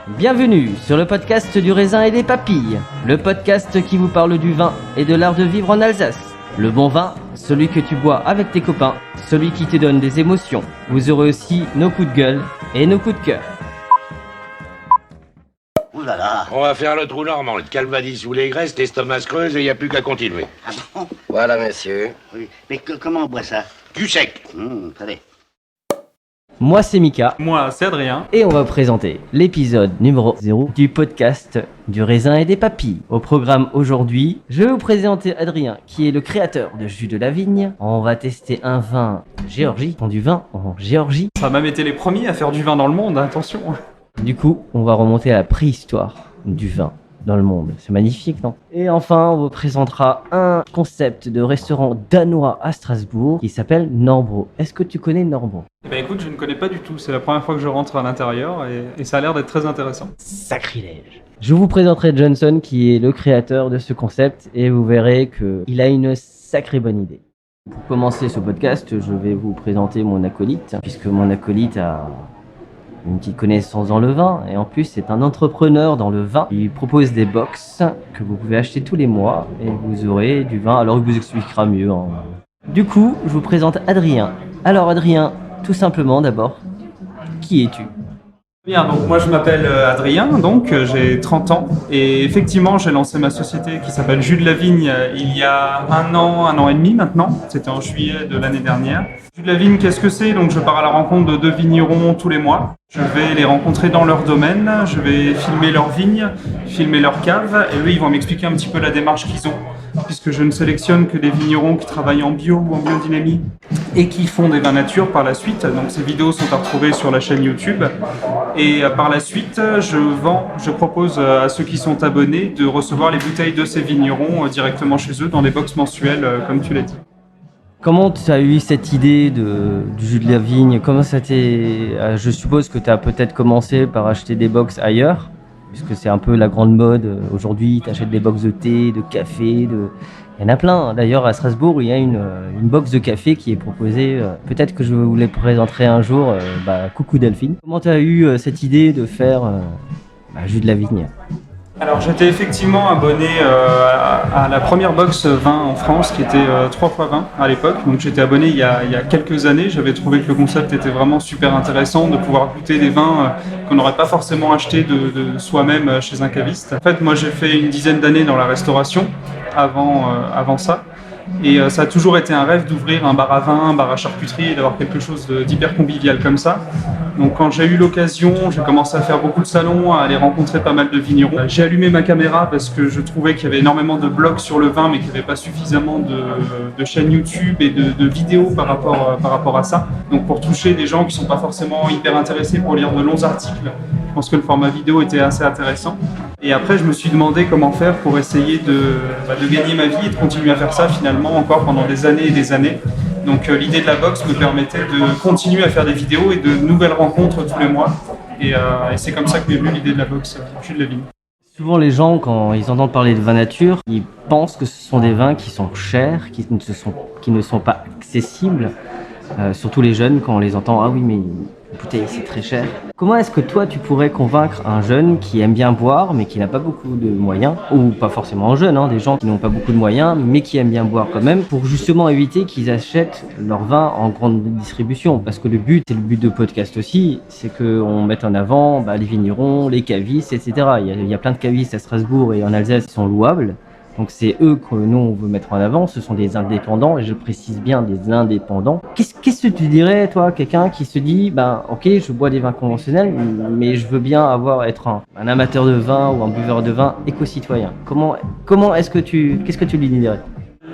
Bienvenue sur le podcast du raisin et des papilles, le podcast qui vous parle du vin et de l'art de vivre en Alsace. Le bon vin, celui que tu bois avec tes copains, celui qui te donne des émotions. Vous aurez aussi nos coups de gueule et nos coups de cœur. Ouh là là. On va faire le trou normand, le calvadis ou les graisses, l'estomac se creuse et il n'y a plus qu'à continuer. Ah bon? Voilà, monsieur. Oui. Mais comment on boit ça? Du sec. Très bien. Moi c'est Mika Moi, c'est Adrien. et on va présenter l'épisode numéro 0 du podcast du raisin et des papilles. Au programme aujourd'hui, je vais vous présenter Adrien qui est le créateur de Jus de la Vigne. On va tester un vin Géorgie, du vin en Géorgie. Ça a même été les premiers à faire du vin dans le monde, attention. Du coup, on va remonter à la préhistoire du vin dans le monde. C'est magnifique, non? Et enfin, on vous présentera un concept de restaurant danois à Strasbourg qui s'appelle Norbro. Est-ce que tu connais Norbro? Eh ben écoute, je ne connais pas du tout. C'est la première fois que je rentre à l'intérieur et ça a l'air d'être très intéressant. Sacrilège. Je vous présenterai Johnson qui est le créateur de ce concept et vous verrez qu'il a une sacrée bonne idée. Pour commencer ce podcast, je vais vous présenter mon acolyte, puisque mon acolyte a une petite connaissance dans le vin et en plus c'est un entrepreneur dans le vin. Il propose des box que vous pouvez acheter tous les mois et vous aurez du vin. Alors il vous expliquera mieux. Du coup, je vous présente Adrien. Alors Adrien, tout simplement d'abord, qui es-tu? Bien, donc moi je m'appelle Adrien, donc j'ai 30 ans et effectivement j'ai lancé ma société qui s'appelle Jus de la Vigne il y a un an et demi maintenant. C'était en juillet de l'année dernière. Jus de la Vigne, qu'est-ce que c'est? Donc je pars à la rencontre de 2 vignerons tous les mois. Je vais les rencontrer dans leur domaine, je vais filmer leurs vignes, filmer leurs caves et eux ils vont m'expliquer un petit peu la démarche qu'ils ont, puisque je ne sélectionne que des vignerons qui travaillent en bio ou en biodynamie et qui font des vins nature par la suite. Donc ces vidéos sont à retrouver sur la chaîne YouTube et par la suite je propose à ceux qui sont abonnés de recevoir les bouteilles de ces vignerons directement chez eux dans des box mensuelles comme tu l'as dit. Comment tu as eu cette idée du jus de la vigne? Comment ça t'est... Je suppose que tu as peut-être commencé par acheter des box ailleurs, puisque c'est un peu la grande mode. Aujourd'hui, tu achètes des box de thé, de café, il y en a plein. D'ailleurs, à Strasbourg, il y a une box de café qui est proposée. Peut-être que je vous les présenterai un jour. Coucou Delphine. Comment tu as eu cette idée de faire jus de la vigne? Alors j'étais effectivement abonné à la première box vin en France qui était 3 x 20 à l'époque. Donc j'étais abonné il y a quelques années. J'avais trouvé que le concept était vraiment super intéressant de pouvoir goûter des vins qu'on n'aurait pas forcément acheté de soi-même chez un caviste. En fait, moi j'ai fait une dizaine d'années dans la restauration avant ça. Et ça a toujours été un rêve d'ouvrir un bar à vin, un bar à charcuterie et d'avoir quelque chose d'hyper convivial comme ça. Donc quand j'ai eu l'occasion, j'ai commencé à faire beaucoup de salons, à aller rencontrer pas mal de vignerons. J'ai allumé ma caméra parce que je trouvais qu'il y avait énormément de blogs sur le vin mais qu'il n'y avait pas suffisamment de chaînes YouTube et de vidéos par rapport à ça. Donc pour toucher des gens qui ne sont pas forcément hyper intéressés pour lire de longs articles, je pense que le format vidéo était assez intéressant. Et après, je me suis demandé comment faire pour essayer de gagner ma vie et de continuer à faire ça finalement encore pendant des années et des années. Donc l'idée de la box me permettait de continuer à faire des vidéos et de nouvelles rencontres tous les mois. Et c'est comme ça que m'est venue l'idée de la box Jus de la Vigne. Souvent les gens, quand ils entendent parler de vin nature, ils pensent que ce sont des vins qui sont chers, qui ne sont pas accessibles. Surtout les jeunes, quand on les entend, ah oui mais écoutez, c'est très cher. Comment est-ce que toi tu pourrais convaincre un jeune qui aime bien boire mais qui n'a pas beaucoup de moyens, ou pas forcément un jeune, des gens qui n'ont pas beaucoup de moyens mais qui aiment bien boire quand même, pour justement éviter qu'ils achètent leur vin en grande distribution? Parce que le but, et le but de podcast aussi, c'est qu'on mette en avant les vignerons, les cavistes, etc. Il y a plein de cavistes à Strasbourg et en Alsace qui sont louables. Donc c'est eux que nous on veut mettre en avant, ce sont des indépendants, et je précise bien des indépendants. Qu'est-ce que tu dirais, toi, quelqu'un qui se dit, ok, je bois des vins conventionnels, mais je veux bien être un amateur de vin ou un buveur de vin éco-citoyen. Qu'est-ce que tu lui dirais?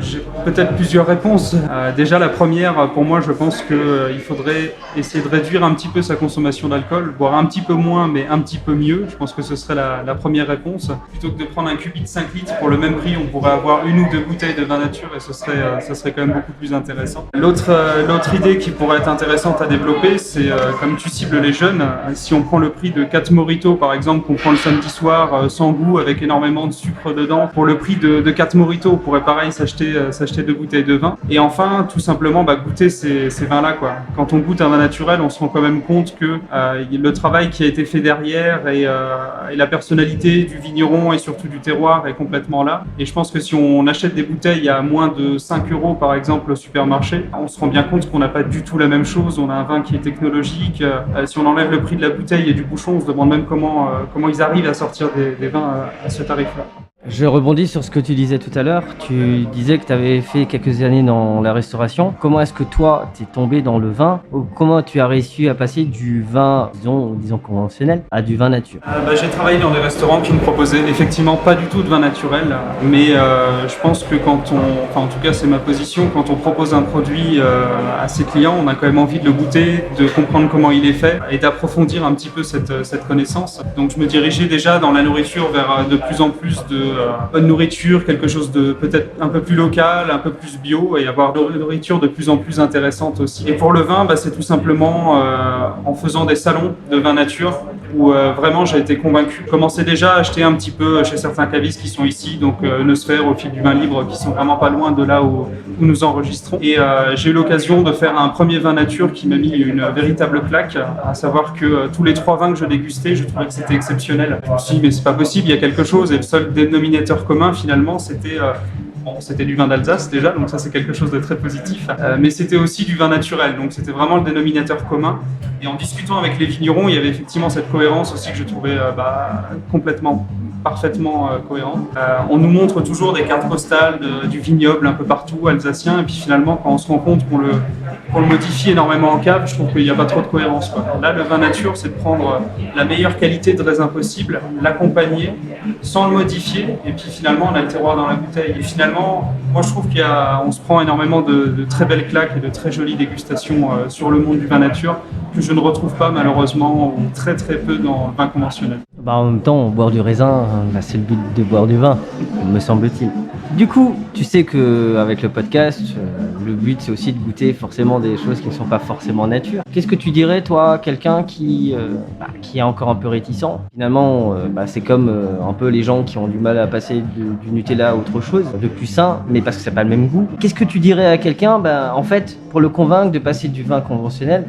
J'ai peut-être plusieurs réponses. Déjà, la première, pour moi, je pense qu'il faudrait essayer de réduire un petit peu sa consommation d'alcool, boire un petit peu moins, mais un petit peu mieux. Je pense que ce serait la première réponse. Plutôt que de prendre un cubi de 5 litres, pour le même prix, on pourrait avoir 1 ou 2 bouteilles de vin nature et ça serait quand même beaucoup plus intéressant. L'autre idée qui pourrait être intéressante à développer, c'est comme tu cibles les jeunes, si on prend le prix de 4 mojitos, par exemple, qu'on prend le samedi soir, sans goût, avec énormément de sucre dedans, pour le prix de 4 mojitos, on pourrait pareil s'acheter s'acheter 2 bouteilles de vin. Et enfin, tout simplement, goûter ces vins-là, quoi. Quand on goûte un vin naturel, on se rend quand même compte que le travail qui a été fait derrière et la personnalité du vigneron et surtout du terroir est complètement là. Et je pense que si on achète des bouteilles à moins de 5 euros, par exemple, au supermarché, on se rend bien compte qu'on n'a pas du tout la même chose. On a un vin qui est technologique. Si on enlève le prix de la bouteille et du bouchon, on se demande même comment ils arrivent à sortir des vins à ce tarif-là. Je rebondis sur ce que tu disais tout à l'heure. Tu disais que tu avais fait quelques années dans la restauration. Comment est-ce que toi, tu es tombé dans le vin? Ou comment tu as réussi à passer du vin, disons conventionnel, à du vin nature? J'ai travaillé dans des restaurants qui ne proposaient effectivement pas du tout de vin naturel. Mais je pense que en tout cas c'est ma position, quand on propose un produit à ses clients, on a quand même envie de le goûter, de comprendre comment il est fait et d'approfondir un petit peu cette connaissance. Donc je me dirigeais déjà dans la nourriture vers de plus en plus de bonne nourriture, quelque chose de peut-être un peu plus local, un peu plus bio, et avoir de nourriture de plus en plus intéressante aussi. Et pour le vin, c'est tout simplement en faisant des salons de vin nature où vraiment j'ai été convaincu. Je commençais déjà à acheter un petit peu chez certains cavistes qui sont ici, donc Nosphère, Au Fil du Vin Libre, qui sont vraiment pas loin de là où nous enregistrons. Et j'ai eu l'occasion de faire un premier vin nature qui m'a mis une véritable claque, à savoir que tous les 3 vins que je dégustais, je trouvais que c'était exceptionnel. Je me suis dit, mais c'est pas possible, il y a quelque chose, et le seul dénominateur commun finalement c'était du vin d'Alsace déjà, donc ça c'est quelque chose de très positif, mais c'était aussi du vin naturel, donc c'était vraiment le dénominateur commun. Et en discutant avec les vignerons, il y avait effectivement cette cohérence aussi que je trouvais parfaitement cohérente. On nous montre toujours des cartes postales du vignoble un peu partout, alsacien, et puis finalement quand on se rend compte qu'on le modifie énormément en cave, je trouve qu'il n'y a pas trop de cohérence, quoi. Là, le vin nature, c'est de prendre la meilleure qualité de raisin possible, l'accompagner sans le modifier, et puis finalement on a le terroir dans la bouteille. Et finalement, moi je trouve qu'on se prend énormément de très belles claques et de très jolies dégustations sur le monde du vin nature que je ne retrouve pas malheureusement, ou très très peu dans le vin conventionnel. En même temps, boire du raisin, c'est le but de boire du vin, me semble-t-il. Du coup, tu sais qu'avec le podcast, le but c'est aussi de goûter forcément des choses qui ne sont pas forcément nature. Qu'est-ce que tu dirais, toi, quelqu'un qui est encore un peu réticent? Finalement, c'est comme un peu les gens qui ont du mal à passer du Nutella à autre chose, de plus sain, mais parce que ça n'a pas le même goût. Qu'est-ce que tu dirais à quelqu'un, en fait, pour le convaincre de passer du vin conventionnel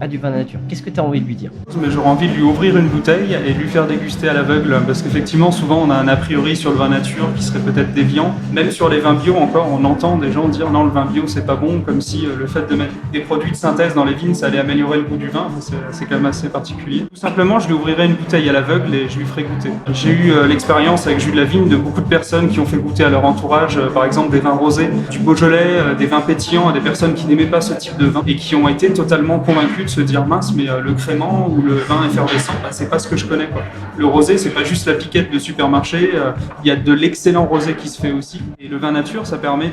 à du vin nature? Qu'est-ce que tu as envie de lui dire? Mais j'aurais envie de lui ouvrir une bouteille et de lui faire déguster à l'aveugle, parce qu'effectivement souvent on a un a priori sur le vin nature qui serait peut-être déviant. Même sur les vins bio encore, on entend des gens dire non, le vin bio c'est pas bon, comme si le fait de mettre des produits de synthèse dans les vignes ça allait améliorer le goût du vin. C'est quand même assez particulier. Tout simplement, je lui ouvrirai une bouteille à l'aveugle et je lui ferai goûter. J'ai eu l'expérience avec Jus de la Vigne de beaucoup de personnes qui ont fait goûter à leur entourage par exemple des vins rosés, du Beaujolais, des vins pétillants à des personnes qui n'aimaient pas ce type de vin et qui ont été totalement convaincues de se dire mince, mais le crément ou le vin effervescent, c'est pas ce que je connais, quoi. Le rosé, c'est pas juste la piquette de supermarché, il y a de l'excellent rosé qui se fait aussi. Et le vin nature, ça permet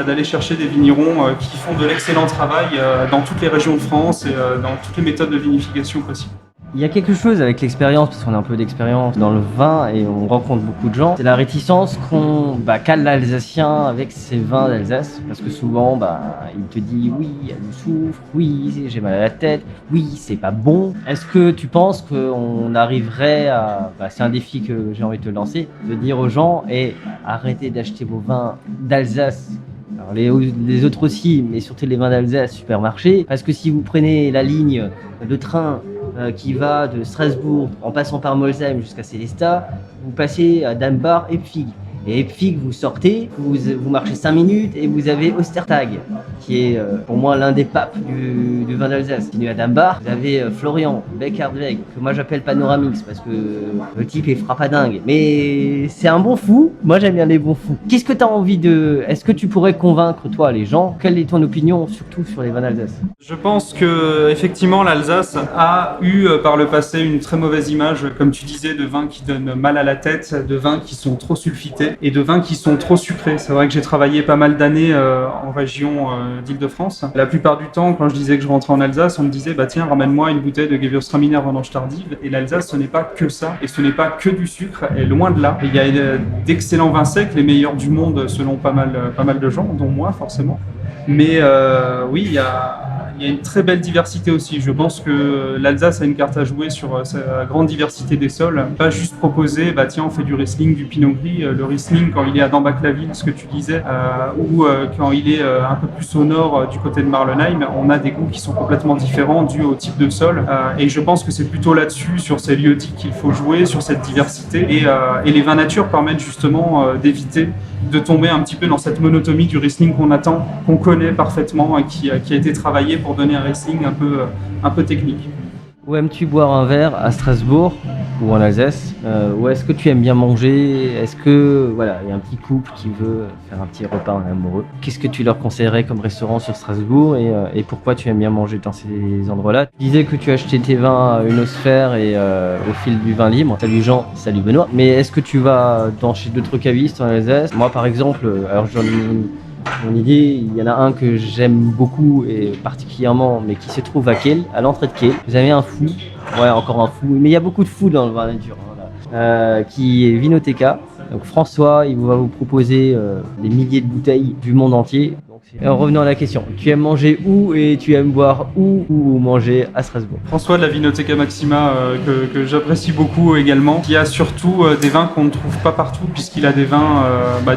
d'aller chercher des vignerons qui font de l'excellent travail dans toutes les régions de France et dans toutes les méthodes de vinification possibles. Il y a quelque chose avec l'expérience, parce qu'on a un peu d'expérience dans le vin et on rencontre beaucoup de gens. C'est la réticence qu'a l'Alsacien avec ses vins d'Alsace, parce que souvent, il te dit oui, il y a du soufre, oui, j'ai mal à la tête, oui, c'est pas bon. Est-ce que tu penses qu'on arriverait à, c'est un défi que j'ai envie de te lancer, de dire aux gens, arrêtez d'acheter vos vins d'Alsace. Alors les autres aussi, mais surtout les vins d'Alsace supermarché, parce que si vous prenez la ligne de train qui va de Strasbourg en passant par Molsheim jusqu'à Sélestat, vous passez à Dambach et Pfig. Et Pfig, vous sortez, vous marchez 5 minutes et vous avez Ostertag, qui est pour moi l'un des papes du vin d'Alsace. Continuez à Dambach, vous avez Florian, Beck-Hardweg, que moi j'appelle Panoramix parce que le type est frappadingue. Mais c'est un bon fou, moi j'aime bien les bons fous. Qu'est-ce que tu as envie de... Est-ce que tu pourrais convaincre toi les gens? Quelle est ton opinion surtout sur les vins d'Alsace? Je pense que effectivement l'Alsace a eu par le passé une très mauvaise image, comme tu disais, de vins qui donnent mal à la tête, de vins qui sont trop sulfités et de vins qui sont trop sucrés. C'est vrai que j'ai travaillé pas mal d'années en région d'Île-de-France. La plupart du temps, quand je disais que je rentrais en Alsace, on me disait tiens, ramène-moi une bouteille de Gewürztraminer vendange tardive. Et l'Alsace, ce n'est pas que ça, et ce n'est pas que du sucre, et loin de là. Il y a d'excellents vins secs, les meilleurs du monde selon pas mal de gens, dont moi forcément. Mais oui, il y Il y a une très belle diversité aussi. Je pense que l'Alsace a une carte à jouer sur sa grande diversité des sols. Pas juste proposer, tiens, on fait du Riesling, du Pinot Gris. Le Riesling, quand il est à Dambach-la-Ville, ce que tu disais, ou quand il est un peu plus au nord, du côté de Marlenheim, on a des goûts qui sont complètement différents dus au type de sol. Et je pense que c'est plutôt là-dessus, sur ces lieux dits, qu'il faut jouer, sur cette diversité. Et les vins nature permettent justement d'éviter de tomber un petit peu dans cette monotomie du Riesling qu'on attend, qu'on connaît parfaitement et qui a été travaillé pour donner un Riesling un peu technique. Où aimes-tu boire un verre à Strasbourg ou en Alsace ou est-ce que tu aimes bien manger? Est-ce que voilà, il y a un petit couple qui veut faire un petit repas en amoureux? Qu'est-ce que tu leur conseillerais comme restaurant sur Strasbourg et pourquoi tu aimes bien manger dans ces endroits-là? Tu disais que tu achetais tes vins à une osphère et au fil du vin libre. Salut Jean, salut Benoît. Mais est-ce que tu vas chez d'autres cavistes en Alsace? Moi par exemple, alors j'en ai mon idée, il y en a un que j'aime beaucoup et particulièrement, mais qui se trouve à Kehl, à l'entrée de Kehl. Vous avez un fou, ouais encore un fou, mais il y a beaucoup de fous dans le vin nature, qui est Vinoteca. Donc François, il va vous proposer des milliers de bouteilles du monde entier. Revenons à la question, tu aimes manger où et tu aimes boire où ou manger à Strasbourg? François de la Vinoteca Maxima, que j'apprécie beaucoup également, qui a surtout des vins qu'on ne trouve pas partout, puisqu'il a des vins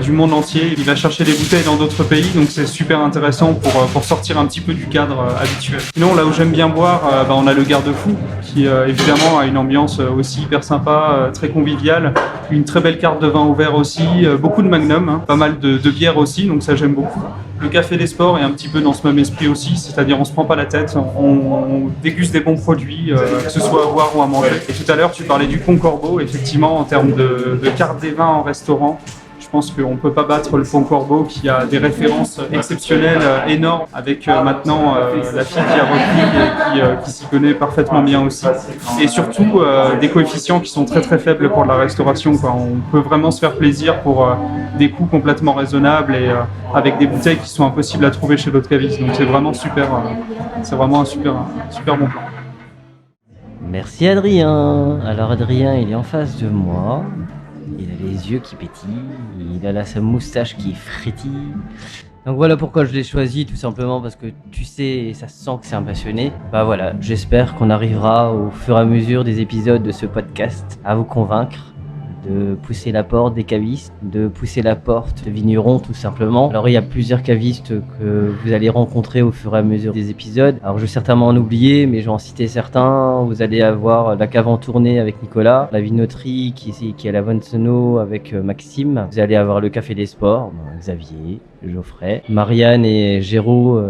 du monde entier. Il va chercher des bouteilles dans d'autres pays, donc c'est super intéressant pour sortir un petit peu du cadre habituel. Sinon, là où j'aime bien boire, on a le Garde-Fou, qui évidemment a une ambiance aussi hyper sympa, très conviviale, une très belle carte de vin ouvert aussi, beaucoup de Magnum, pas mal de bières aussi, donc ça j'aime beaucoup. Le Café des Sports est un petit peu dans ce même esprit aussi, c'est-à-dire on se prend pas la tête, on déguste des bons produits, que ce soit à boire ou à manger. Et tout à l'heure, tu parlais du Pont Corbeau, effectivement, en termes de carte des vins en restaurant. Je pense qu'on ne peut pas battre le Pont Corbeau qui a des références exceptionnelles, énormes, avec maintenant la fille qui a repris et qui s'y connaît parfaitement bien aussi. Et surtout des coefficients qui sont très très faibles pour la restauration, quoi. On peut vraiment se faire plaisir pour des coûts complètement raisonnables et avec des bouteilles qui sont impossibles à trouver chez d'autres cavistes. Donc c'est vraiment super, c'est vraiment un super bon plan. Merci Adrien. Alors Adrien, il est en face de moi. Il a les yeux qui pétillent, il a là sa moustache qui frétille. Donc voilà pourquoi je l'ai choisi, tout simplement parce que tu sais et ça se sent que c'est un passionné. Voilà, j'espère qu'on arrivera au fur et à mesure des épisodes de ce podcast à vous convaincre de pousser la porte des cavistes, de pousser la porte des vignerons tout simplement. Alors il y a plusieurs cavistes que vous allez rencontrer au fur et à mesure des épisodes. Alors je vais certainement en oublier, mais je vais en citer certains. Vous allez avoir la cave en tournée avec Nicolas, la vinoterie qui est à la Vonsenau avec Maxime. Vous allez avoir le Café des Sports, Xavier, Geoffrey, Marianne et Géraud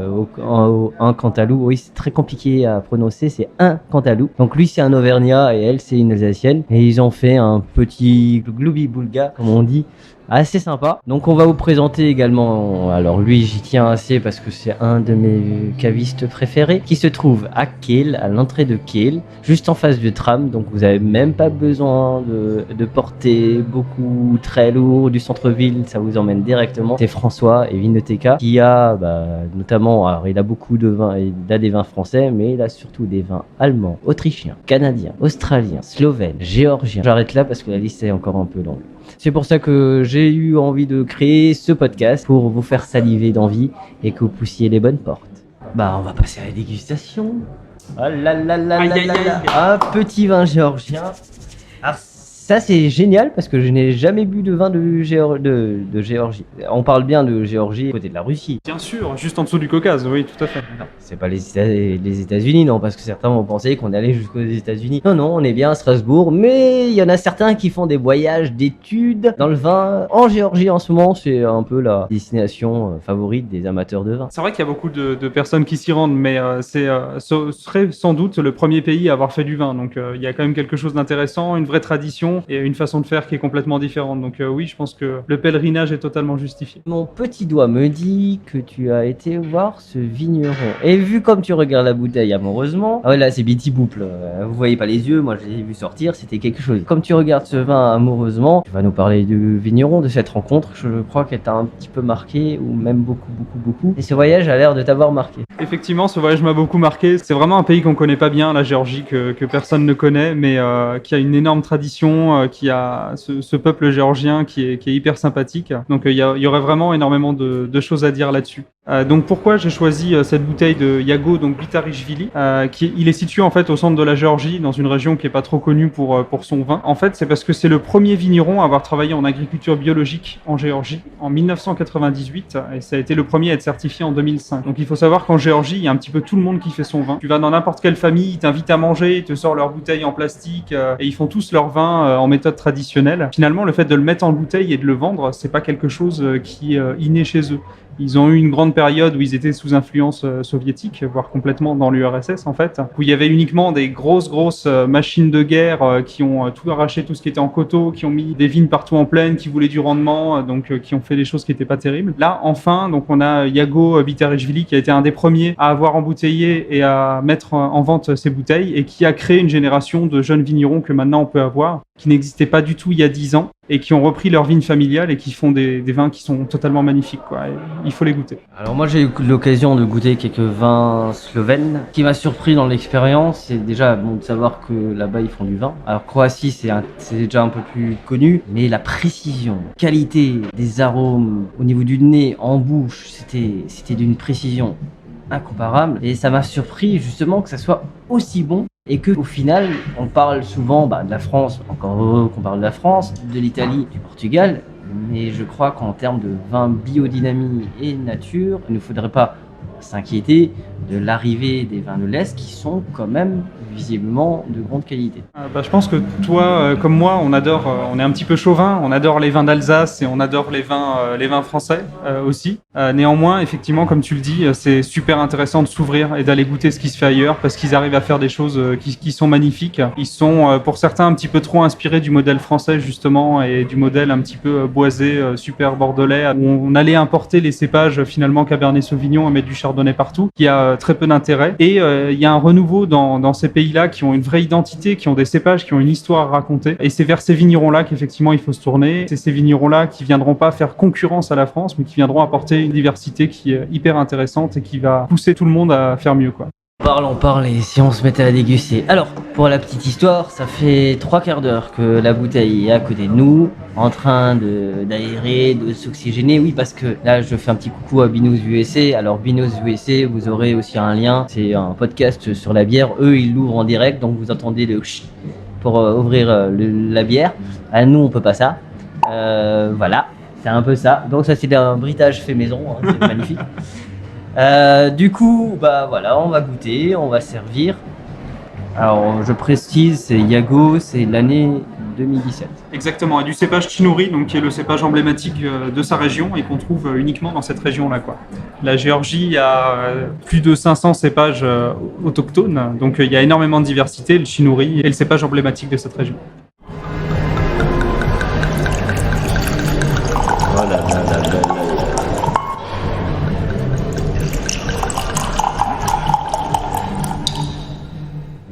un Cantalou. Oui, c'est très compliqué à prononcer, c'est un Cantalou. Donc lui c'est un Auvergnat et elle c'est une Alsacienne. Et ils ont fait un petit gloubi-boulga, comme on dit, assez sympa. Donc on va vous présenter également, alors lui j'y tiens assez parce que c'est un de mes cavistes préférés, qui se trouve à Kehl, à l'entrée de Kehl, juste en face du tram, donc vous avez même pas besoin de porter beaucoup très lourd du centre-ville, ça vous emmène directement. C'est François et Vinoteca qui a notamment, alors il a beaucoup de vins, il a des vins français, mais il a surtout des vins allemands, autrichiens, canadiens, australiens, slovènes, géorgiens. J'arrête là parce que la liste est encore un peu longue. C'est pour ça que j'ai eu envie de créer ce podcast pour vous faire saliver d'envie et que vous poussiez les bonnes portes. On va passer à la dégustation. Oh là là là là là. Un petit vin géorgien. Alors, ça c'est génial parce que je n'ai jamais bu de vin de Géorgie. On parle bien de Géorgie côté de la Russie. Bien sûr, juste en dessous du Caucase, oui, tout à fait. Non, c'est pas les États-Unis, non, parce que certains vont penser qu'on allait jusqu'aux États-Unis. Non, on est bien à Strasbourg, mais il y en a certains qui font des voyages d'études dans le vin. En Géorgie en ce moment, c'est un peu la destination favorite des amateurs de vin. C'est vrai qu'il y a beaucoup de personnes qui s'y rendent, mais ce serait sans doute le premier pays à avoir fait du vin. Donc il y a quand même quelque chose d'intéressant, une vraie tradition et une façon de faire qui est complètement différente. Donc oui, je pense que le pèlerinage est totalement justifié. Mon petit doigt me dit que tu as été voir ce vigneron. Et vu comme tu regardes la bouteille amoureusement, ah ouais, là c'est Betty Boop, vous voyez pas les yeux, moi je l'ai vu sortir, c'était quelque chose. Comme tu regardes ce vin amoureusement, tu vas nous parler du vigneron, de cette rencontre. Je crois qu'elle t'a un petit peu marqué, ou même beaucoup. Et ce voyage a l'air de t'avoir marqué. Effectivement, ce voyage m'a beaucoup marqué. C'est vraiment un pays qu'on connaît pas bien, la Géorgie, que personne ne connaît, mais qui a une énorme tradition, qui a ce peuple géorgien qui est hyper sympathique. Donc il y aurait vraiment énormément de choses à dire là-dessus. Donc pourquoi j'ai choisi cette bouteille de Yago, donc Bitarishvili, il est situé en fait au centre de la Géorgie, dans une région qui est pas trop connue pour son vin. En fait, c'est parce que c'est le premier vigneron à avoir travaillé en agriculture biologique en Géorgie en 1998 et ça a été le premier à être certifié en 2005. Donc il faut savoir qu'en Géorgie, il y a un petit peu tout le monde qui fait son vin. Tu vas dans n'importe quelle famille, ils t'invitent à manger, ils te sortent leur bouteille en plastique et ils font tous leur vin en méthode traditionnelle. Finalement, le fait de le mettre en bouteille et de le vendre, c'est pas quelque chose qui est inné chez eux. Ils ont eu une grande période où ils étaient sous influence soviétique, voire complètement dans l'URSS en fait, où il y avait uniquement des grosses machines de guerre qui ont tout arraché, tout ce qui était en coteaux, qui ont mis des vignes partout en plaine, qui voulaient du rendement, donc qui ont fait des choses qui n'étaient pas terribles. Là, enfin, donc on a Yago Bitarishvili qui a été un des premiers à avoir embouteillé et à mettre en vente ses bouteilles et qui a créé une génération de jeunes vignerons que maintenant on peut avoir, qui n'existaient pas du tout il y a 10 ans et qui ont repris leur vigne familiale et qui font des vins qui sont totalement magnifiques, quoi. Et il faut les goûter. Alors moi j'ai eu l'occasion de goûter quelques vins slovènes. Ce qui m'a surpris dans l'expérience, c'est déjà bon de savoir que là-bas ils font du vin. Alors Croatie c'est déjà un peu plus connu, mais la précision, qualité des arômes au niveau du nez, en bouche, c'était d'une précision incomparable. Et ça m'a surpris justement que ça soit aussi bon. Et que au final, on parle souvent de la France, encore heureux qu'on parle de la France, de l'Italie, du Portugal, mais je crois qu'en termes de vin biodynamie et nature, il ne faudrait pas s'inquiéter de l'arrivée des vins de l'Est qui sont quand même visiblement de grande qualité. Je pense que toi, comme moi, on est un petit peu chauvin, on adore les vins d'Alsace et on adore les vins français aussi. Néanmoins, effectivement, comme tu le dis, c'est super intéressant de s'ouvrir et d'aller goûter ce qui se fait ailleurs parce qu'ils arrivent à faire des choses qui sont magnifiques. Ils sont, pour certains, un petit peu trop inspirés du modèle français justement et du modèle un petit peu boisé, super bordelais, où on allait importer les cépages finalement Cabernet Sauvignon et mettre du Chardonnay partout, qui a très peu d'intérêt. Et il y a un renouveau dans ces pays-là qui ont une vraie identité, qui ont des cépages, qui ont une histoire à raconter. Et c'est vers ces vignerons-là qu'effectivement il faut se tourner. C'est ces vignerons-là qui viendront pas faire concurrence à la France, mais qui viendront apporter une diversité qui est hyper intéressante et qui va pousser tout le monde à faire mieux, quoi. On parle et si on se mettait à déguster. Alors, pour la petite histoire, ça fait 3/4 d'heure que la bouteille est à côté de nous, en train d'aérer, de s'oxygéner. Oui, parce que là, je fais un petit coucou à Binous USA. Alors, Binous USA, vous aurez aussi un lien. C'est un podcast sur la bière. Eux, ils l'ouvrent en direct, donc vous entendez le chut pour ouvrir la bière. Nous, on peut pas ça. Voilà, c'est un peu ça. Donc ça, c'est un britage fait maison. C'est magnifique. Du coup, voilà, on va goûter, on va servir. Alors, je précise, c'est Yago, c'est l'année 2017. Exactement, et du cépage Chinuri, donc qui est le cépage emblématique de sa région et qu'on trouve uniquement dans cette région-là, quoi. La Géorgie a plus de 500 cépages autochtones, donc il y a énormément de diversité. Le Chinuri est le cépage emblématique de cette région.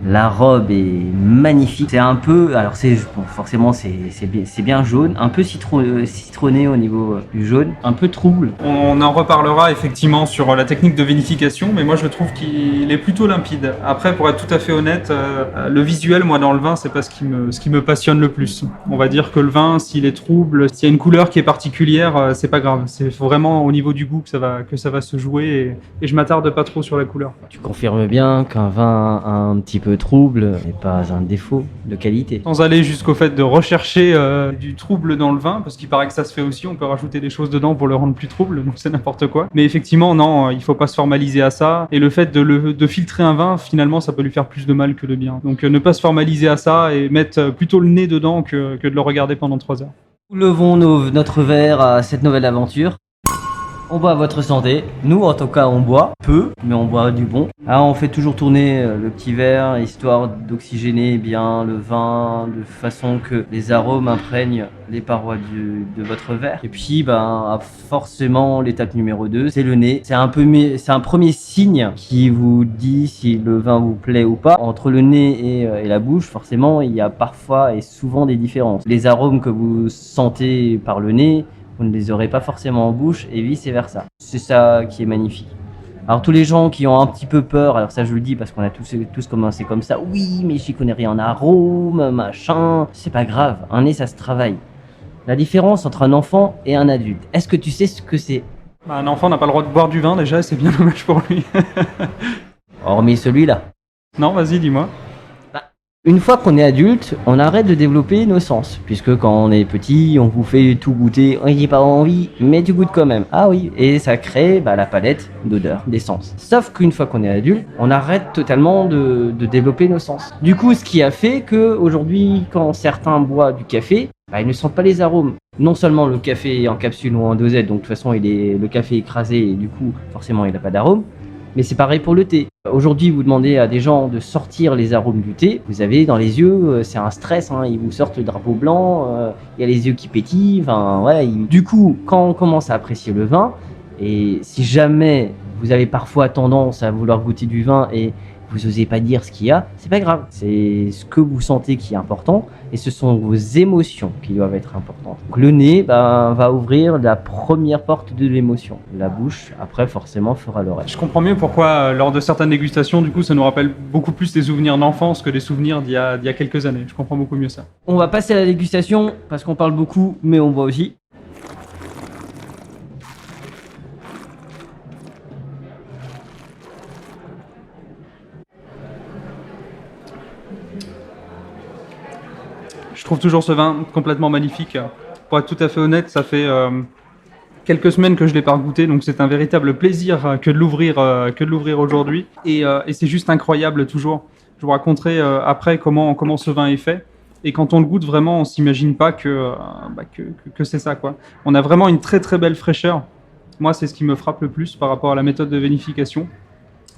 La robe est magnifique. C'est un peu, alors forcément c'est bien jaune, un peu citronné au niveau du jaune, un peu trouble. On en reparlera effectivement sur la technique de vinification, mais moi je trouve qu'il est plutôt limpide. Après, pour être tout à fait honnête, le visuel, moi dans le vin, c'est pas ce qui me passionne le plus. On va dire que le vin, s'il est trouble, s'il y a une couleur qui est particulière, c'est pas grave. C'est vraiment au niveau du goût que ça va se jouer et je m'attarde pas trop sur la couleur. Tu confirmes bien qu'un vin un petit peu trouble n'est pas un défaut de qualité. Sans aller jusqu'au fait de rechercher du trouble dans le vin, parce qu'il paraît que ça se fait aussi, on peut rajouter des choses dedans pour le rendre plus trouble, donc c'est n'importe quoi. Mais effectivement, non, il faut pas se formaliser à ça. Et le fait de filtrer un vin, finalement, ça peut lui faire plus de mal que de bien. Donc ne pas se formaliser à ça et mettre plutôt le nez dedans que de le regarder pendant 3 heures. Nous levons notre verre à cette nouvelle aventure. On boit à votre santé. Nous, en tout cas, on boit peu, mais on boit du bon. On fait toujours tourner le petit verre, histoire d'oxygéner bien le vin, de façon que les arômes imprègnent les parois de votre verre. Et puis, forcément, l'étape numéro 2, c'est le nez. C'est un premier signe qui vous dit si le vin vous plaît ou pas. Entre le nez et la bouche, forcément, il y a parfois et souvent des différences. Les arômes que vous sentez par le nez, vous ne les aurez pas forcément en bouche et vice versa. C'est ça qui est magnifique. Alors tous les gens qui ont un petit peu peur, alors ça je le dis parce qu'on a tous commencé comme ça, oui mais j'y connais rien en arôme, machin, c'est pas grave, un nez ça se travaille. La différence entre un enfant et un adulte, est-ce que tu sais ce que c'est Bah, un enfant n'a pas le droit de boire du vin déjà, c'est bien dommage pour lui. Hormis celui-là. Non, vas-y, dis-moi. Une fois qu'on est adulte, on arrête de développer nos sens. Puisque quand on est petit, on vous fait tout goûter, on n'a pas envie, mais tu goûtes quand même. Ah oui, et ça crée la palette d'odeurs, des sens. Sauf qu'une fois qu'on est adulte, on arrête totalement de développer nos sens. Du coup, ce qui a fait qu'aujourd'hui, quand certains boivent du café, ils ne sentent pas les arômes. Non seulement le café est en capsule ou en dosette, donc de toute façon le café est écrasé et du coup, forcément, il n'a pas d'arôme. Mais c'est pareil pour le thé. Aujourd'hui, vous demandez à des gens de sortir les arômes du thé. Vous avez dans les yeux, c'est un stress. Ils vous sortent le drapeau blanc. Il y a les yeux qui pétillent. Du coup, quand on commence à apprécier le vin, et si jamais vous avez parfois tendance à vouloir goûter du vin et vous n'osez pas dire ce qu'il y a, c'est pas grave. C'est ce que vous sentez qui est important et ce sont vos émotions qui doivent être importantes. Donc, le nez va ouvrir la première porte de l'émotion. La bouche, après, forcément, fera le reste. Je comprends mieux pourquoi, lors de certaines dégustations, du coup, ça nous rappelle beaucoup plus des souvenirs d'enfance que des souvenirs d'il y a quelques années. Je comprends beaucoup mieux ça. On va passer à la dégustation parce qu'on parle beaucoup, mais on boit aussi. Je trouve toujours ce vin complètement magnifique. Pour être tout à fait honnête, ça fait quelques semaines que je l'ai pas goûté, donc c'est un véritable plaisir que de l'ouvrir aujourd'hui. Et c'est juste incroyable toujours. Je vous raconterai après comment ce vin est fait. Et quand on le goûte vraiment, on s'imagine pas que c'est ça, quoi. On a vraiment une très très belle fraîcheur. Moi, c'est ce qui me frappe le plus par rapport à la méthode de vinification.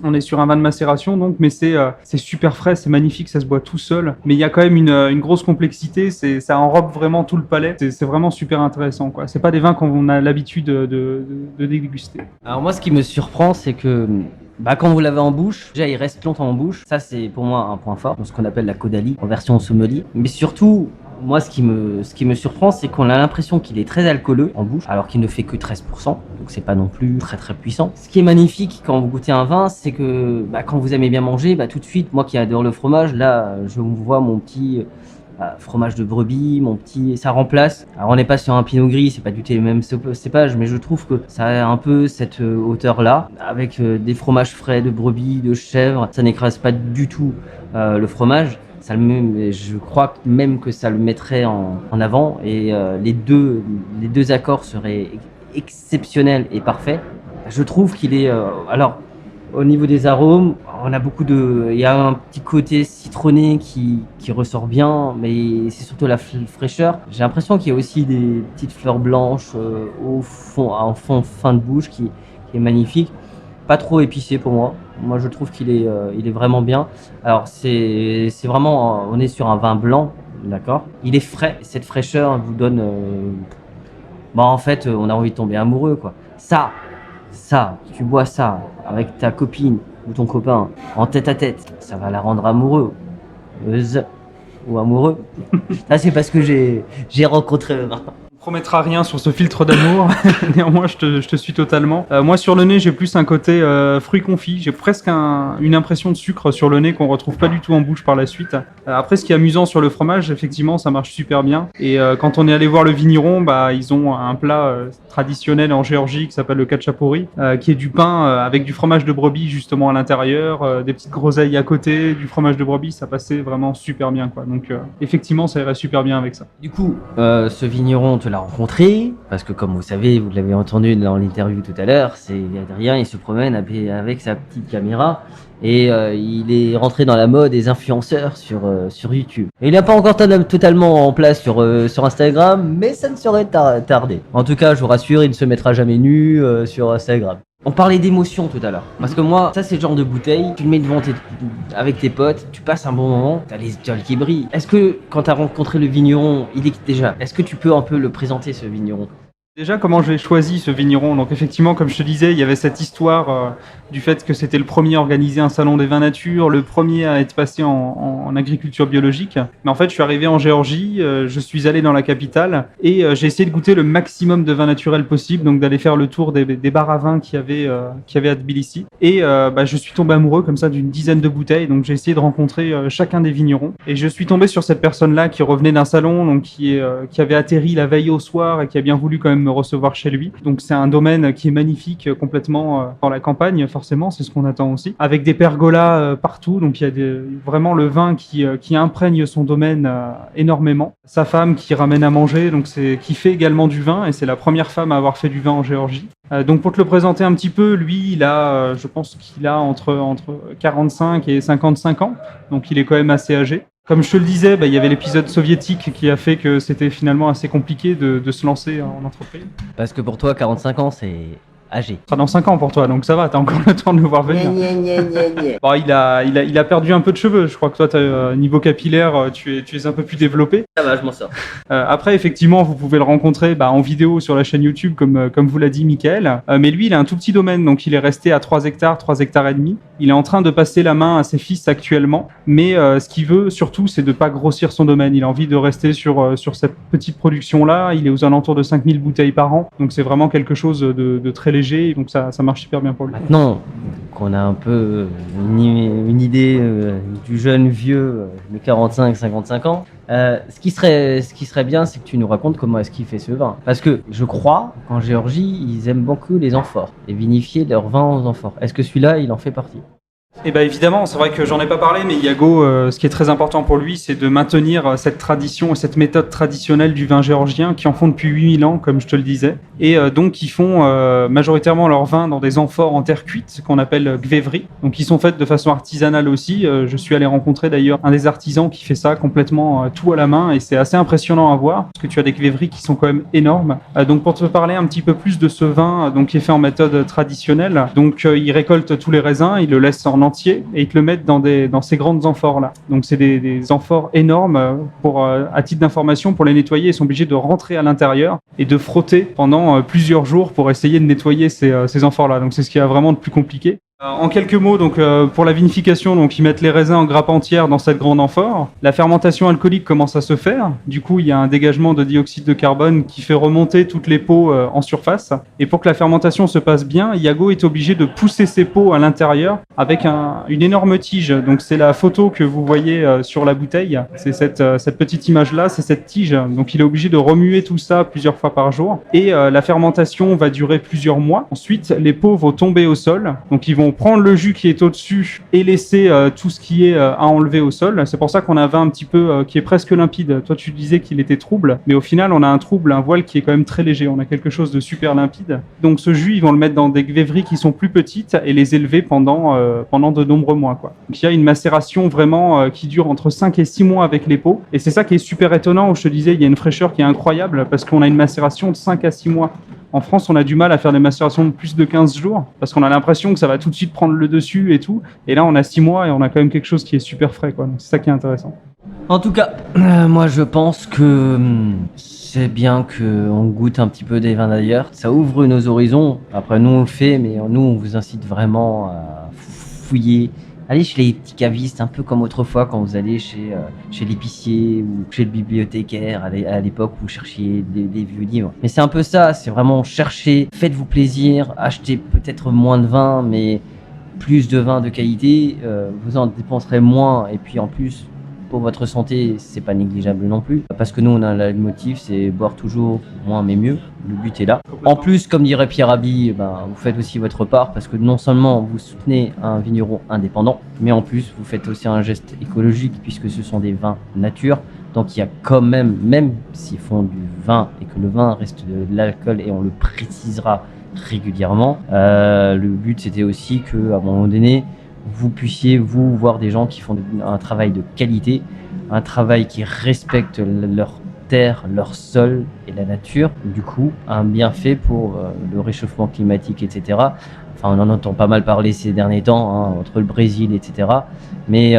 On est sur un vin de macération, donc, mais c'est super frais, c'est magnifique, ça se boit tout seul. Mais il y a quand même une grosse complexité, ça enrobe vraiment tout le palais. C'est vraiment super intéressant, quoi. C'est pas des vins qu'on a l'habitude de déguster. Alors moi, ce qui me surprend, c'est que quand vous l'avez en bouche, déjà il reste longtemps en bouche. Ça, c'est pour moi un point fort, ce qu'on appelle la caudalie en version sommelier. Mais surtout, moi, ce qui me surprend, c'est qu'on a l'impression qu'il est très alcooleux en bouche, alors qu'il ne fait que 13%, donc c'est pas non plus très très puissant. Ce qui est magnifique quand vous goûtez un vin, c'est que quand vous aimez bien manger, tout de suite, moi qui adore le fromage, là, je vous vois mon petit fromage de brebis, ça remplace. Alors on n'est pas sur un pinot gris, c'est pas du tout les mêmes cépages, mais je trouve que ça a un peu cette hauteur-là, avec des fromages frais de brebis, de chèvre, ça n'écrase pas du tout le fromage. Je crois même que ça le mettrait en avant et les deux accords seraient exceptionnels et parfaits. Je trouve qu'il est... alors, au niveau des arômes, il y a un petit côté citronné qui ressort bien, mais c'est surtout la fraîcheur. J'ai l'impression qu'il y a aussi des petites fleurs blanches en fin de bouche qui est magnifique. Pas trop épicé pour moi. Moi, je trouve qu'il est vraiment bien. Alors, c'est vraiment, on est sur un vin blanc, d'accord. Il est frais. Cette fraîcheur vous donne, en fait, on a envie de tomber amoureux, quoi. Ça, tu bois ça avec ta copine ou ton copain en tête à tête, ça va la rendre amoureuse ou amoureux. Ça, c'est parce que j'ai rencontré le vin. On promettra rien sur ce filtre d'amour, néanmoins je te suis totalement. Moi sur le nez j'ai plus un côté fruit confit, j'ai presque une impression de sucre sur le nez qu'on retrouve pas du tout en bouche par la suite. Après ce qui est amusant sur le fromage, effectivement ça marche super bien. Et quand on est allé voir le vigneron, ils ont un plat traditionnel en Géorgie qui s'appelle le khachapuri, qui est du pain avec du fromage de brebis justement à l'intérieur, des petites groseilles à côté, du fromage de brebis, ça passait vraiment super bien, quoi. Donc effectivement ça irait super bien avec ça. Du coup, ce vigneron, l'a rencontré, parce que comme vous savez, vous l'avez entendu dans l'interview tout à l'heure, c'est Adrien, il se promène avec sa petite caméra et il est rentré dans la mode des influenceurs sur YouTube. Et il n'est pas encore totalement en place sur Instagram, mais ça ne saurait tarder. En tout cas, je vous rassure, il ne se mettra jamais nu sur Instagram. On parlait d'émotion tout à l'heure, parce que moi, ça c'est le genre de bouteille, tu le mets devant avec tes potes, tu passes un bon moment, t'as les étoiles qui brillent. Est-ce que quand t'as rencontré le vigneron, est-ce que tu peux un peu le présenter, ce vigneron ? Déjà, comment j'ai choisi ce vigneron? Donc effectivement, comme je te disais, il y avait cette histoire du fait que c'était le premier à organiser un salon des vins nature, le premier à être passé en agriculture biologique. Mais en fait, je suis arrivé en Géorgie, je suis allé dans la capitale et j'ai essayé de goûter le maximum de vins naturels possible, donc d'aller faire le tour des bars à vin qu'il y avait à Tbilissi. Et je suis tombé amoureux comme ça d'une dizaine de bouteilles, donc j'ai essayé de rencontrer chacun des vignerons. Et je suis tombé sur cette personne-là qui revenait d'un salon, donc qui avait atterri la veille au soir et qui a bien voulu quand même me recevoir chez lui. Donc c'est un domaine qui est magnifique complètement dans la campagne, forcément, c'est ce qu'on attend aussi. Avec des pergolas partout, donc il y a vraiment le vin qui imprègne son domaine énormément. Sa femme qui ramène à manger, donc qui fait également du vin, et c'est la première femme à avoir fait du vin en Géorgie. Donc pour te le présenter un petit peu, lui, il a, je pense qu'il a entre 45 et 55 ans, donc il est quand même assez âgé. Comme je te le disais, il y avait l'épisode soviétique qui a fait que c'était finalement assez compliqué de se lancer en entreprise. Parce que pour toi, 45 ans, c'est âgé. Ça sera dans 5 ans pour toi, donc ça va, t'as encore le temps de le voir venir. Bon, il a perdu un peu de cheveux, je crois que toi, niveau capillaire, tu es un peu plus développé. Ça va, je m'en sors. Après, effectivement, vous pouvez le rencontrer en vidéo sur la chaîne YouTube, comme vous l'a dit Mickaël. Mais lui, il a un tout petit domaine, donc il est resté à 3 hectares et demi. Il est en train de passer la main à ses fils actuellement, mais ce qu'il veut surtout, c'est de ne pas grossir son domaine. Il a envie de rester sur cette petite production-là. Il est aux alentours de 5000 bouteilles par an, donc c'est vraiment quelque chose de très léger. Donc ça marche super bien pour lui. Maintenant qu'on a un peu une idée du jeune vieux de 45-55 ans, ce qui serait bien, c'est que tu nous racontes comment est-ce qu'il fait ce vin. Parce que je crois qu'en Géorgie, ils aiment beaucoup les amphores et vinifier leur vin aux amphores. Est-ce que celui-là, il en fait partie ? Eh bien évidemment, c'est vrai que j'en ai pas parlé, mais Iago, ce qui est très important pour lui, c'est de maintenir cette tradition et cette méthode traditionnelle du vin géorgien qui en font depuis 8000 ans, comme je te le disais. Et donc ils font majoritairement leur vin dans des amphores en terre cuite, qu'on appelle gvevri. Donc ils sont faites de façon artisanale aussi. Je suis allé rencontrer d'ailleurs un des artisans qui fait ça complètement tout à la main, et c'est assez impressionnant à voir, parce que tu as des gvevri qui sont quand même énormes. Donc pour te parler un petit peu plus de ce vin qui est fait en méthode traditionnelle, donc ils récoltent tous les raisins, ils le laissent en entier et ils te le mettent dans ces grandes amphores là. Donc c'est des amphores énormes à titre d'information, pour les nettoyer, ils sont obligés de rentrer à l'intérieur et de frotter pendant plusieurs jours pour essayer de nettoyer ces amphores là. Donc c'est ce qui est vraiment de plus compliqué. En quelques mots, donc pour la vinification, donc ils mettent les raisins en grappe entière dans cette grande amphore. La fermentation alcoolique commence à se faire. Du coup, il y a un dégagement de dioxyde de carbone qui fait remonter toutes les peaux en surface. Et pour que la fermentation se passe bien, Iago est obligé de pousser ses peaux à l'intérieur avec une énorme tige. Donc c'est la photo que vous voyez sur la bouteille. C'est cette petite image-là, c'est cette tige. Donc il est obligé de remuer tout ça plusieurs fois par jour. Et la fermentation va durer plusieurs mois. Ensuite, les peaux vont tomber au sol. Donc ils vont prendre le jus qui est au-dessus et laisser tout ce qui est à enlever au sol. C'est pour ça qu'on a un vin un petit peu qui est presque limpide. Toi, tu disais qu'il était trouble, mais au final, on a un voile qui est quand même très léger. On a quelque chose de super limpide. Donc ce jus, ils vont le mettre dans des gvevri qui sont plus petites et les élever pendant de nombreux mois, quoi. Donc il y a une macération vraiment qui dure entre 5 et 6 mois avec les peaux. Et c'est ça qui est super étonnant, où je te disais, il y a une fraîcheur qui est incroyable parce qu'on a une macération de 5 à 6 mois. En France, on a du mal à faire des macérations de plus de 15 jours parce qu'on a l'impression que ça va tout de suite prendre le dessus et tout. Et là, on a 6 mois et on a quand même quelque chose qui est super frais, quoi. Donc, c'est ça qui est intéressant. En tout cas, moi je pense que c'est bien qu'on goûte un petit peu des vins d'ailleurs. Ça ouvre nos horizons. Après, nous on le fait, mais nous on vous incite vraiment à fouiller. Allez chez les petits cavistes, un peu comme autrefois quand vous allez chez l'épicier ou chez le bibliothécaire à l'époque où vous cherchiez des vieux livres. Mais c'est un peu ça, c'est vraiment chercher, faites-vous plaisir, achetez peut-être moins de vin, mais plus de vin de qualité, vous en dépenserez moins, et puis en plus, pour votre santé, c'est pas négligeable non plus. Parce que nous, on a un leitmotiv, c'est boire toujours moins mais mieux. Le but est là. En plus, comme dirait Pierre Rabhi, vous faites aussi votre part parce que non seulement vous soutenez un vigneron indépendant, mais en plus, vous faites aussi un geste écologique puisque ce sont des vins nature. Donc il y a quand même s'ils font du vin et que le vin reste de l'alcool, et on le précisera régulièrement, le but c'était aussi qu'à un moment donné, vous puissiez voir des gens qui font un travail de qualité, un travail qui respecte leur terre, leur sol et la nature. Du coup, un bienfait pour le réchauffement climatique, etc. Enfin, on en entend pas mal parler ces derniers temps, entre le Brésil, etc. Mais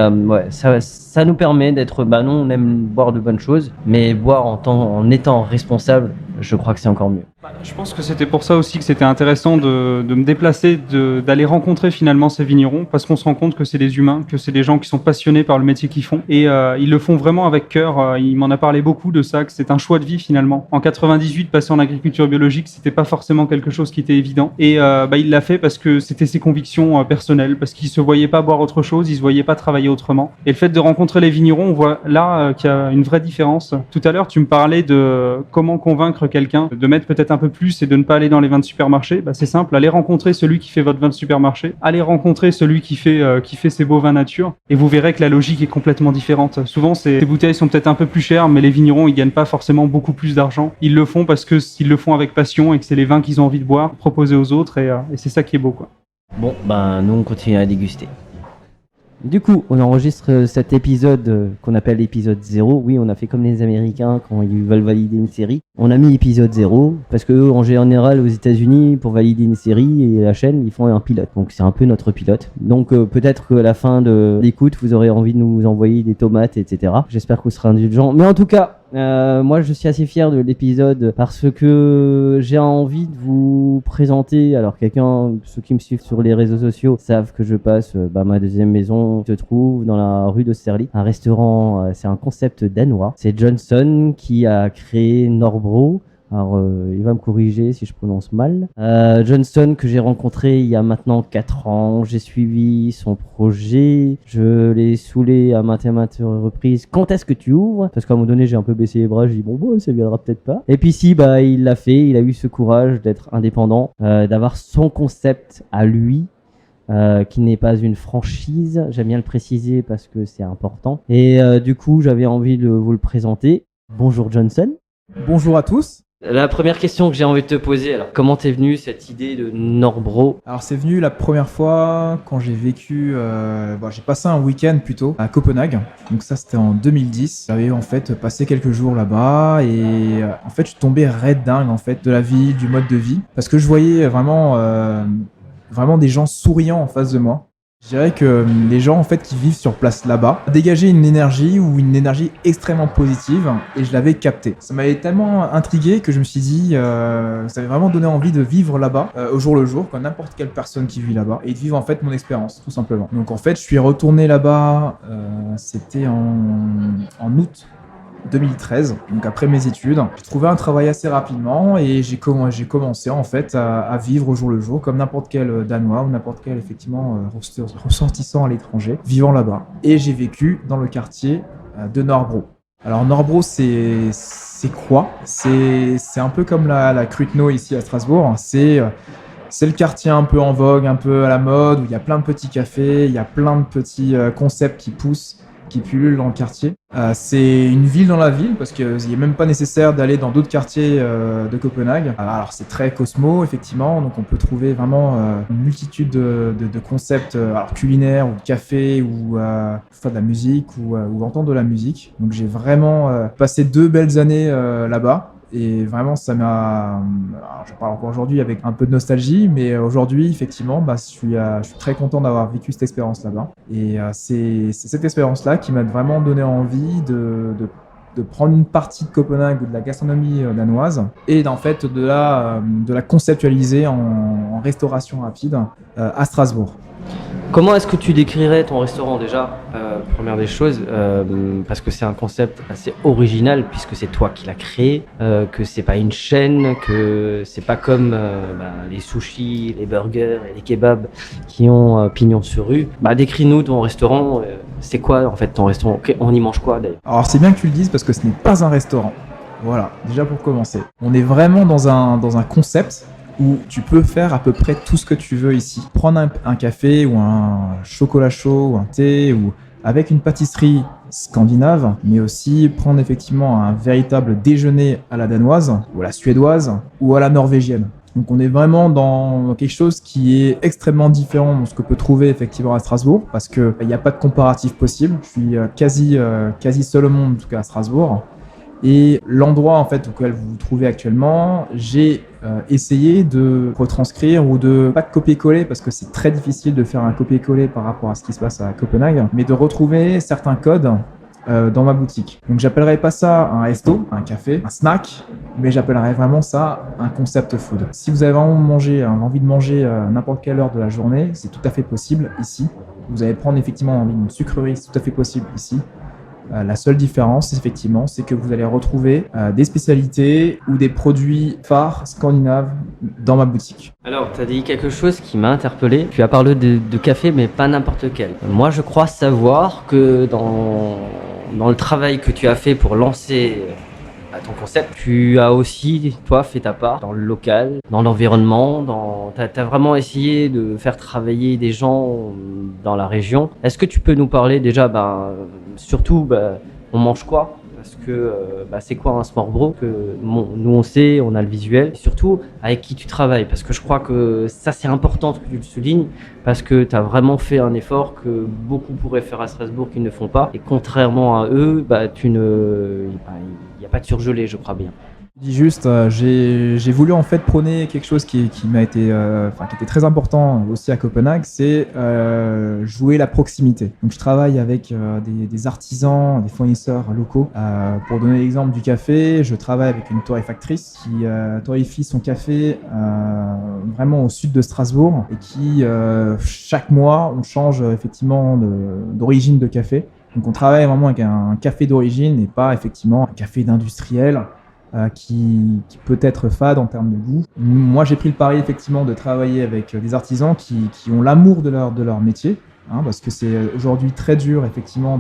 ça nous permet d'être... nous, on aime boire de bonnes choses, mais boire en étant responsable, je crois que c'est encore mieux. Je pense que c'était pour ça aussi que c'était intéressant de me déplacer, d'aller rencontrer finalement ces vignerons, parce qu'on se rend compte que c'est des humains, que c'est des gens qui sont passionnés par le métier qu'ils font, et ils le font vraiment avec cœur. Il m'en a parlé beaucoup de ça, que c'est un choix de vie finalement. En 98, passer en agriculture biologique, c'était pas forcément quelque chose qui était évident, et il l'a fait parce que c'était ses convictions personnelles, parce qu'il se voyait pas boire autre chose, il se voyait pas travailler autrement. Et le fait de rencontrer les vignerons, on voit là qu'il y a une vraie différence. Tout à l'heure, tu me parlais de comment convaincre quelqu'un de mettre peut-être un peu plus et de ne pas aller dans les vins de supermarché, bah, c'est simple, allez rencontrer celui qui fait votre vin de supermarché, allez rencontrer celui qui fait ses beaux vins nature, et vous verrez que la logique est complètement différente. Souvent, ces bouteilles sont peut-être un peu plus chères, mais les vignerons, ils gagnent pas forcément beaucoup plus d'argent. Ils le font parce qu'ils le font avec passion et que c'est les vins qu'ils ont envie de boire, proposer aux autres, et c'est ça qui est beau, quoi. Bon, nous on continue à déguster. Du coup, on enregistre cet épisode qu'on appelle l'épisode 0. Oui, on a fait comme les Américains quand ils veulent valider une série. On a mis épisode 0 parce que en général aux États-Unis, pour valider une série et la chaîne, ils font un pilote. Donc c'est un peu notre pilote. Donc peut-être qu'à la fin de l'écoute, vous aurez envie de nous envoyer des tomates, etc. J'espère que vous serez indulgents. Mais en tout cas, moi je suis assez fier de l'épisode parce que j'ai envie de vous présenter. Alors ceux qui me suivent sur les réseaux sociaux savent que je passe ma deuxième maison se trouve dans la rue d'Austerlitz, un restaurant, c'est un concept danois. C'est Johnson qui a créé Norbro. Alors, il va me corriger si je prononce mal. Johnson, que j'ai rencontré il y a maintenant 4 ans. J'ai suivi son projet. Je l'ai saoulé à maintes et maintes reprises. Quand est-ce que tu ouvres? Parce qu'à un moment donné, j'ai un peu baissé les bras. J'ai dit, bon, ça viendra peut-être pas. Et puis si, il l'a fait. Il a eu ce courage d'être indépendant, d'avoir son concept à lui. Qui n'est pas une franchise, j'aime bien le préciser parce que c'est important. Et du coup, j'avais envie de vous le présenter. Bonjour Johnson. Bonjour à tous. La première question que j'ai envie de te poser, alors comment t'es venue cette idée de Norbro? Alors c'est venu la première fois quand j'ai vécu, j'ai passé un week-end plutôt à Copenhague. Donc ça c'était en 2010. J'avais en fait passé quelques jours là-bas et en fait je suis tombé raide dingue en fait de la ville, du mode de vie, parce que je voyais vraiment des gens souriants en face de moi. Je dirais que les gens en fait qui vivent sur place là-bas dégageaient une énergie extrêmement positive et je l'avais capté. Ça m'avait tellement intrigué que je me suis dit ça m'avait vraiment donné envie de vivre là-bas au jour le jour comme n'importe quelle personne qui vit là-bas et de vivre en fait mon expérience tout simplement. Donc en fait je suis retourné là-bas, c'était en août 2013, donc après mes études. J'ai trouvé un travail assez rapidement et j'ai commencé en fait à vivre au jour le jour comme n'importe quel Danois ou n'importe quel effectivement ressortissant à l'étranger vivant là-bas. Et j'ai vécu dans le quartier de Norbro. Alors Norbro c'est quoi? C'est un peu comme la Krutno ici à Strasbourg. C'est le quartier un peu en vogue, un peu à la mode, où il y a plein de petits cafés, il y a plein de petits concepts qui poussent, qui pullulent dans le quartier. C'est une ville dans la ville parce qu'il n'est même pas nécessaire d'aller dans d'autres quartiers de Copenhague. Alors c'est très cosmo effectivement, donc on peut trouver vraiment une multitude de concepts culinaires ou de café ou faire de la musique ou entendre de la musique. Donc j'ai vraiment passé 2 belles années là-bas. Et vraiment, ça m'a... Alors, je parle encore aujourd'hui avec un peu de nostalgie, mais aujourd'hui, effectivement, je suis très content d'avoir vécu cette expérience là-bas. Et c'est cette expérience-là qui m'a vraiment donné envie de prendre une partie de Copenhague ou de la gastronomie danoise et en fait de la conceptualiser en restauration rapide à Strasbourg. Comment est-ce que tu décrirais ton restaurant déjà, première des choses, parce que c'est un concept assez original puisque c'est toi qui l'as créé, que c'est pas une chaîne, que c'est pas comme les sushis, les burgers et les kebabs qui ont pignon sur rue. Décris-nous ton restaurant, c'est quoi en fait ton restaurant? On y mange quoi d'ailleurs? Alors c'est bien que tu le dises parce que ce n'est pas un restaurant. Voilà, déjà pour commencer. On est vraiment dans un concept où tu peux faire à peu près tout ce que tu veux ici. Prendre un café ou un chocolat chaud ou un thé ou avec une pâtisserie scandinave, mais aussi prendre effectivement un véritable déjeuner à la danoise ou à la suédoise ou à la norvégienne. Donc on est vraiment dans quelque chose qui est extrêmement différent de ce que peut trouver effectivement à Strasbourg parce qu'il n'y a pas de comparatif possible. Je suis quasi seul au monde en tout cas à Strasbourg. Et l'endroit en fait auquel vous vous trouvez actuellement, j'ai essayé de retranscrire ou de pas de copier-coller parce que c'est très difficile de faire un copier-coller par rapport à ce qui se passe à Copenhague, mais de retrouver certains codes dans ma boutique. Donc j'appellerais pas ça un resto, un café, un snack, mais j'appellerais vraiment ça un concept food. Si vous avez vraiment envie de manger n'importe quelle heure de la journée, c'est tout à fait possible ici. Vous allez prendre effectivement envie d'une sucrerie, c'est tout à fait possible ici. La seule différence, effectivement, c'est que vous allez retrouver des spécialités ou des produits phares scandinaves dans ma boutique. Alors, tu as dit quelque chose qui m'a interpellé. Tu as parlé de café, mais pas n'importe quel. Moi, je crois savoir que dans le travail que tu as fait pour lancer à ton concept, tu as aussi, toi, fait ta part dans le local, dans l'environnement, t'as vraiment essayé de faire travailler des gens dans la région. Est-ce que tu peux nous parler déjà, surtout, on mange quoi? Parce que c'est quoi un Smart Bro que nous on sait, on a le visuel, et surtout avec qui tu travailles, parce que je crois que ça c'est important que tu le soulignes, parce que tu as vraiment fait un effort que beaucoup pourraient faire à Strasbourg qui ne font pas, et contrairement à eux, il n'y a pas de surgelé, je crois bien. Je dis juste, j'ai voulu en fait prôner quelque chose qui m'a été, qui était très important aussi à Copenhague, c'est jouer la proximité. Donc je travaille avec des artisans, des fournisseurs locaux. Pour donner l'exemple du café, je travaille avec une torréfactrice qui torréfie son café vraiment au sud de Strasbourg et qui chaque mois on change effectivement d'origine de café. Donc on travaille vraiment avec un café d'origine et pas effectivement un café d'industriel. Qui peut être fade en termes de goût. Moi, j'ai pris le pari effectivement de travailler avec des artisans qui ont l'amour de leur métier, parce que c'est aujourd'hui très dur effectivement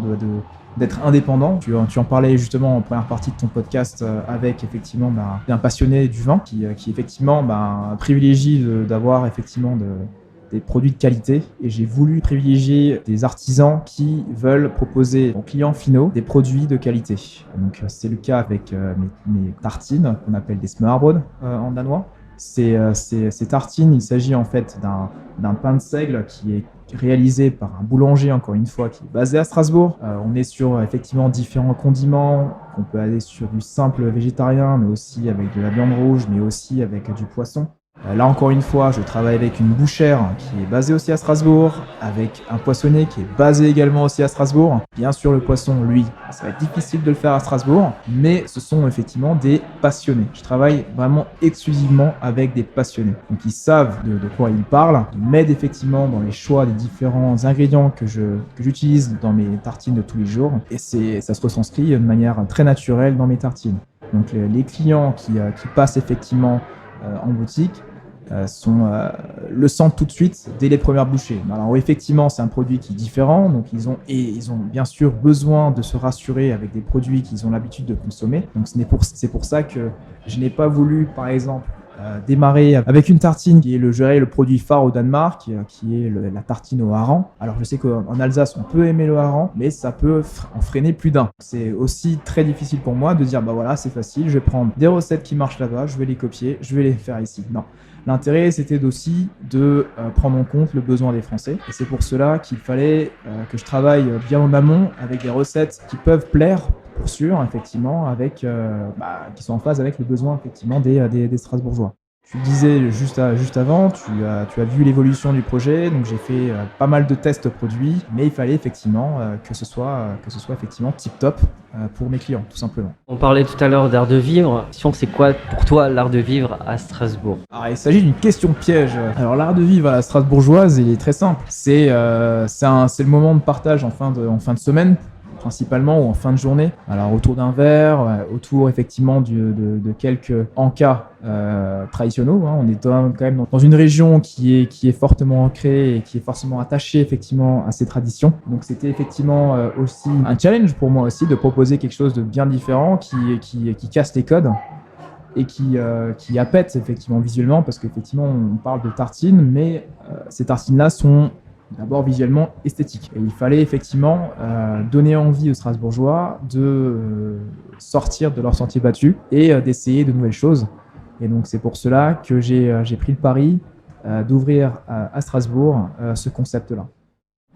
d'être indépendant. Tu en parlais justement en première partie de ton podcast avec effectivement un passionné du vin qui effectivement privilégie d'avoir effectivement des produits de qualité, et j'ai voulu privilégier des artisans qui veulent proposer aux clients finaux des produits de qualité. Donc c'est le cas avec mes tartines qu'on appelle des smørrebrød en danois. Ces tartines, il s'agit en fait d'un pain de seigle qui est réalisé par un boulanger, encore une fois, qui est basé à Strasbourg. On est sur effectivement différents condiments. On peut aller sur du simple végétarien, mais aussi avec de la viande rouge, mais aussi avec du poisson. Là encore une fois, je travaille avec une bouchère qui est basée aussi à Strasbourg, avec un poissonnier qui est basé également aussi à Strasbourg. Bien sûr, le poisson, lui, ça va être difficile de le faire à Strasbourg, mais ce sont effectivement des passionnés. Je travaille vraiment exclusivement avec des passionnés. Donc ils savent de quoi ils parlent, ils m'aident effectivement dans les choix des différents ingrédients que j'utilise dans mes tartines de tous les jours, et ça se retranscrit de manière très naturelle dans mes tartines. Donc les clients qui passent effectivement en boutique le sentent tout de suite dès les premières bouchées. Alors effectivement, c'est un produit qui est différent, donc ils ont bien sûr besoin de se rassurer avec des produits qu'ils ont l'habitude de consommer. Donc c'est pour ça que je n'ai pas voulu, par exemple, démarrer avec une tartine qui est le produit phare au Danemark, qui est la tartine au hareng. Alors je sais qu'en Alsace on peut aimer le hareng, mais ça peut en freiner plus d'un. C'est aussi très difficile pour moi de dire voilà, c'est facile, je vais prendre des recettes qui marchent là-bas, je vais les copier, je vais les faire ici. Non. L'intérêt, c'était aussi de prendre en compte le besoin des Français. Et c'est pour cela qu'il fallait que je travaille bien en amont avec des recettes qui peuvent plaire, pour sûr, effectivement, qui sont en phase avec le besoin effectivement des Strasbourgeois. Tu le disais juste avant, tu as vu l'évolution du projet, donc j'ai fait pas mal de tests produits, mais il fallait effectivement que ce soit effectivement tip top pour mes clients, tout simplement. On parlait tout à l'heure d'art de vivre. C'est quoi pour toi l'art de vivre à Strasbourg? Alors il s'agit d'une question piège. Alors l'art de vivre à la strasbourgeoise, il est très simple. C'est le moment de partage en fin de semaine, principalement, ou en fin de journée. Alors autour d'un verre, autour effectivement de quelques encas traditionnels. On est quand même dans une région qui est fortement ancrée et qui est forcément attachée effectivement à ces traditions. Donc c'était effectivement aussi un challenge pour moi aussi de proposer quelque chose de bien différent qui casse les codes et qui appète effectivement visuellement, parce qu'effectivement on parle de tartines, mais ces tartines-là sont d'abord visuellement esthétique. Et il fallait effectivement donner envie aux Strasbourgeois de sortir de leur sentier battu et d'essayer de nouvelles choses. Et donc c'est pour cela que j'ai pris le pari d'ouvrir à Strasbourg ce concept-là.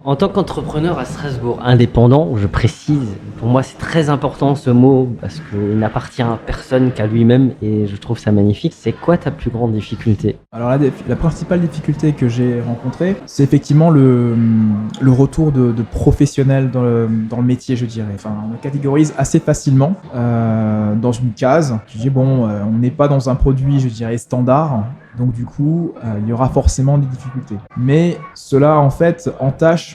En tant qu'entrepreneur à Strasbourg, indépendant, je précise, pour moi c'est très important ce mot parce qu'il n'appartient à personne qu'à lui-même et je trouve ça magnifique. C'est quoi ta plus grande difficulté? Alors la principale difficulté que j'ai rencontrée, c'est effectivement le retour de professionnels dans le métier, je dirais. Enfin, on le catégorise assez facilement dans une case. Tu dis on n'est pas dans un produit, je dirais, standard. Donc du coup, il y aura forcément des difficultés. Mais cela, en fait,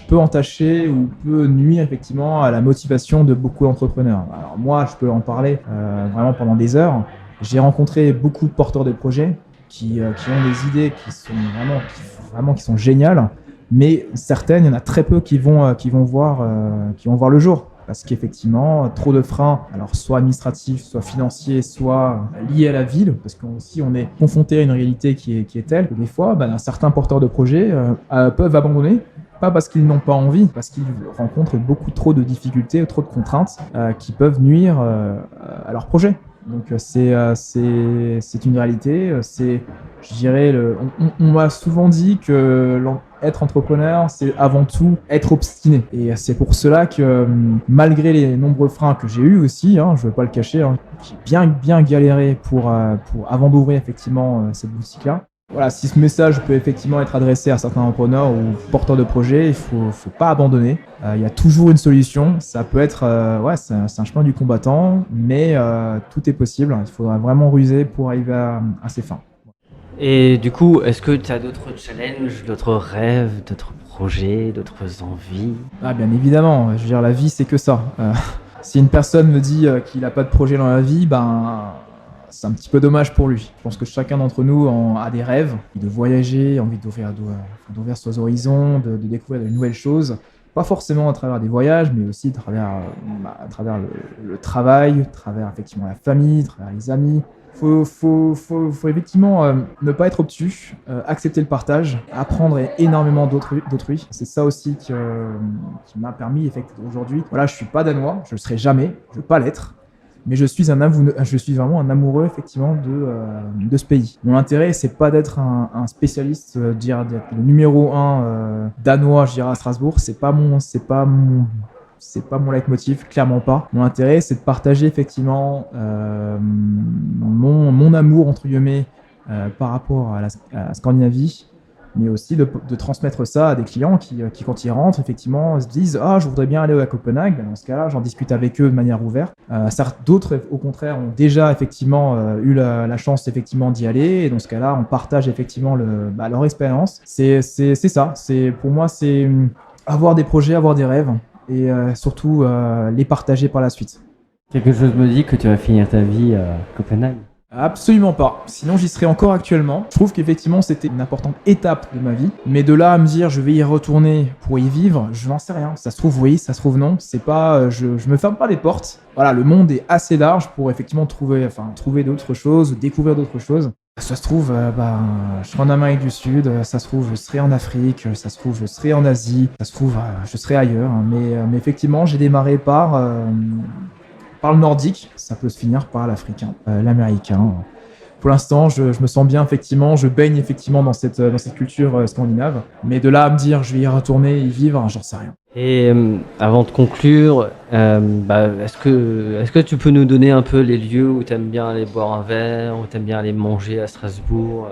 peut entacher ou peut nuire effectivement à la motivation de beaucoup d'entrepreneurs. Alors moi, je peux en parler vraiment pendant des heures. J'ai rencontré beaucoup de porteurs de projets qui ont des idées qui sont géniales, mais certaines, il y en a très peu qui vont voir le jour. parce qu'effectivement, trop de freins, alors soit administratifs, soit financiers, soit liés à la ville, parce qu'aussi on est confronté à une réalité qui est telle que des fois, certains porteurs de projets peuvent abandonner, pas parce qu'ils n'ont pas envie, parce qu'ils rencontrent beaucoup trop de difficultés, trop de contraintes qui peuvent nuire à leur projet. Donc c'est une réalité, je dirais, on m'a souvent dit que être entrepreneur, c'est avant tout être obstiné. Et c'est pour cela que malgré les nombreux freins que j'ai eus aussi, je ne vais pas le cacher, j'ai bien galéré pour avant d'ouvrir effectivement cette boutique-là. Voilà, si ce message peut effectivement être adressé à certains entrepreneurs ou porteurs de projets, il faut pas abandonner. Il y a toujours une solution. Ça peut être, c'est un chemin du combattant, mais tout est possible. Il faudra vraiment ruser pour arriver à ses fins. Et du coup, est-ce que tu as d'autres challenges, d'autres rêves, d'autres projets, d'autres envies? Ah, bien évidemment. Je veux dire, la vie, c'est que ça. Si une personne me dit qu'il n'a pas de projet dans la vie, c'est un petit peu dommage pour lui. Je pense que chacun d'entre nous a des rêves, de voyager, envie d'ouvrir ses horizons, de découvrir de nouvelles choses. Pas forcément à travers des voyages, mais aussi à travers le travail, à travers effectivement la famille, à travers les amis. Faut effectivement ne pas être obtus, accepter le partage, apprendre énormément d'autrui. C'est ça aussi qui m'a permis effectivement aujourd'hui. Voilà, je suis pas danois, je le serai jamais, je veux pas l'être. Mais je suis vraiment un amoureux effectivement de ce pays. Mon intérêt, c'est pas d'être un spécialiste, d'être le numéro 1 danois, je dirais, à Strasbourg. C'est pas mon leitmotiv, clairement pas. Mon intérêt, c'est de partager effectivement mon amour entre guillemets par rapport à la Scandinavie, mais aussi de transmettre ça à des clients qui quand ils rentrent, effectivement, se disent « Ah, je voudrais bien aller à Copenhague ». Dans ce cas-là, j'en discute avec eux de manière ouverte. D'autres, au contraire, ont déjà effectivement eu la chance effectivement d'y aller. Et dans ce cas-là, on partage effectivement leur expérience. C'est ça. Pour moi, c'est avoir des projets, avoir des rêves et surtout les partager par la suite. Quelque chose me dit que tu vas finir ta vie à Copenhague. Absolument pas. Sinon, j'y serais encore actuellement. Je trouve qu'effectivement, c'était une importante étape de ma vie. Mais de là à me dire, je vais y retourner pour y vivre, je n'en sais rien. Ça se trouve oui, ça se trouve non. C'est pas, je me ferme pas les portes. Voilà, le monde est assez large pour effectivement trouver d'autres choses, découvrir d'autres choses. Ça se trouve, je serai en Amérique du Sud. Ça se trouve, je serai en Afrique. Ça se trouve, je serai en Asie. Ça se trouve, je serai ailleurs. Mais effectivement, j'ai démarré par le nordique, ça peut se finir par l'africain, l'américain. Pour l'instant, je me sens bien, effectivement, je baigne effectivement dans cette culture scandinave. Mais de là à me dire, je vais y retourner, y vivre, j'en sais rien. Et avant de conclure, est-ce que tu peux nous donner un peu les lieux où tu aimes bien aller boire un verre, où tu aimes bien aller manger à Strasbourg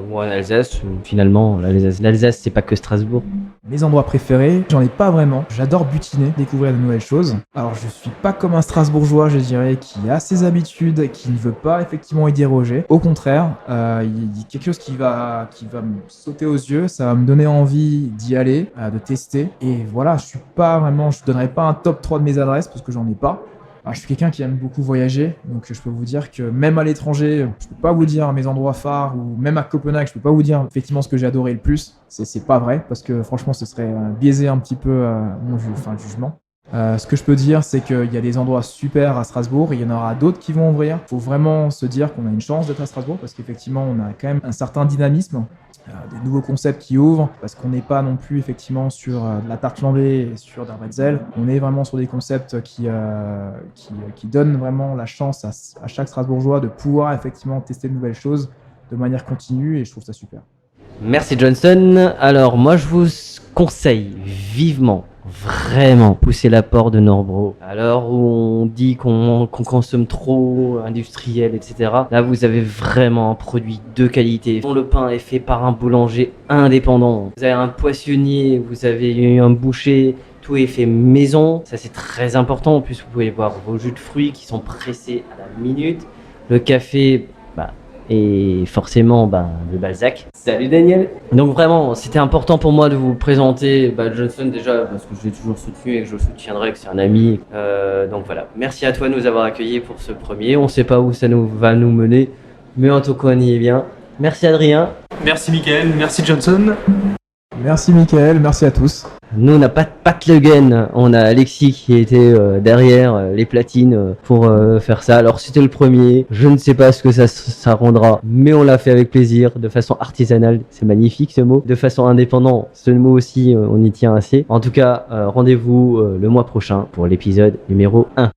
ou en Alsace? Finalement, l'Alsace, c'est pas que Strasbourg. Mes endroits préférés, j'en ai pas vraiment. J'adore butiner, découvrir de nouvelles choses. Alors, je suis pas comme un Strasbourgeois, je dirais, qui a ses habitudes, qui ne veut pas effectivement y déroger. Au contraire, il y a quelque chose qui va me sauter aux yeux, ça va me donner envie d'y aller, de tester. Et voilà, je donnerai pas un top 3 de mes adresses parce que j'en ai pas. Alors, je suis quelqu'un qui aime beaucoup voyager, donc je peux vous dire que même à l'étranger, je peux pas vous dire mes endroits phares, ou même à Copenhague, je peux pas vous dire effectivement ce que j'ai adoré le plus. C'est pas vrai, parce que franchement, ce serait biaiser un petit peu mon jugement. Ce que je peux dire, c'est qu'il y a des endroits super à Strasbourg, et il y en aura d'autres qui vont ouvrir. Il faut vraiment se dire qu'on a une chance d'être à Strasbourg, parce qu'effectivement, on a quand même un certain dynamisme. Des nouveaux concepts qui ouvrent, parce qu'on n'est pas non plus effectivement sur de la tarte flambée et sur d'un bretzel. On est vraiment sur des concepts qui donnent vraiment la chance à chaque Strasbourgeois de pouvoir effectivement tester de nouvelles choses de manière continue, et je trouve ça super. Merci Johnson. Alors moi je vous conseille vivement, vraiment, pousser l'apport de Norbro. Alors où on dit qu'on consomme trop industriel, etc. Là vous avez vraiment un produit de qualité. Le pain est fait par un boulanger indépendant. Vous avez un poissonnier, vous avez un boucher. Tout est fait maison, ça c'est très important. En plus vous pouvez voir vos jus de fruits qui sont pressés à la minute. Le café, et forcément de Balzac. Salut Daniel. Donc vraiment c'était important pour moi de vous présenter Johnson, déjà parce que je l'ai toujours soutenu et que je le soutiendrai, que c'est un ami. Donc voilà, merci à toi de nous avoir accueillis pour ce premier. On sait pas où ça va nous mener, mais en tout cas on y est bien. Merci Adrien. Merci Mickaël, merci Johnson. Merci Mickaël, merci à tous. Nous, on n'a pas de Pat Le Guen, on a Alexis qui était derrière les platines pour faire ça. Alors c'était le premier, je ne sais pas ce que ça rendra, mais on l'a fait avec plaisir, de façon artisanale, c'est magnifique ce mot, de façon indépendante, ce mot aussi on y tient assez. En tout cas, rendez-vous le mois prochain pour l'épisode numéro 1.